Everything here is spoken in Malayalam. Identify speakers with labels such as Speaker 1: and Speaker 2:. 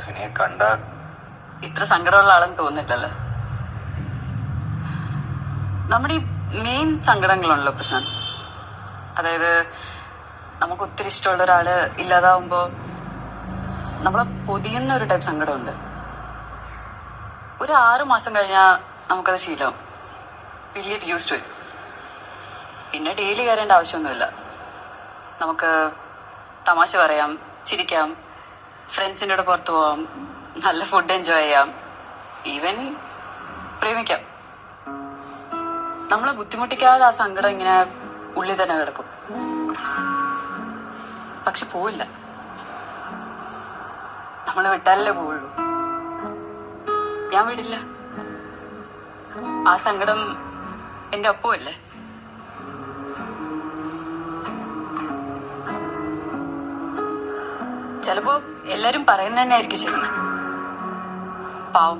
Speaker 1: ധ്വനിയെ കണ്ട
Speaker 2: ഇത്ര സങ്കടമുള്ള ആളെന്ന് തോന്നില്ലല്ലോ. നമ്മുടെ ഈ മെയിൻ സങ്കടങ്ങളുണ്ടല്ലോ പ്രശ്നം, അതായത് നമുക്ക് ഒത്തിരി ഇഷ്ടമുള്ള ഒരാള് ഇല്ലാതാവുമ്പോ നമ്മളെ പൊതിയുന്ന ഒരു ടൈപ്പ് സങ്കടമുണ്ട്. ഒരു 6 മാസം കഴിഞ്ഞാൽ നമുക്കത് ശീലം വലിയ യൂസ്ഡ് വരും. പിന്നെ ഡെയിലി കയറേണ്ട ആവശ്യമൊന്നുമില്ല. നമുക്ക് തമാശ പറയാം, ചിരിക്കാം, ഫ്രണ്ട്സിൻ്റെ കൂടെ പുറത്തു പോവാം, നല്ല ഫുഡ് എൻജോയ് ചെയ്യാം, ഈവൻ പ്രേമിക്കാം. നമ്മളെ ബുദ്ധിമുട്ടിക്കാതെ ആ സങ്കടം ഇങ്ങനെ ഉള്ളിൽ തന്നെ കിടക്കും. പക്ഷെ പോവില്ല. നമ്മളെ വിട്ടാലല്ലേ പോവുള്ളൂ. ഞാൻ വിടില്ല. ആ സങ്കടം എന്റെ ഒപ്പമല്ലേ. ചിലപ്പോ എല്ലാരും പറയുന്നത് തന്നെ ആയിരിക്കും ശരി. പാവം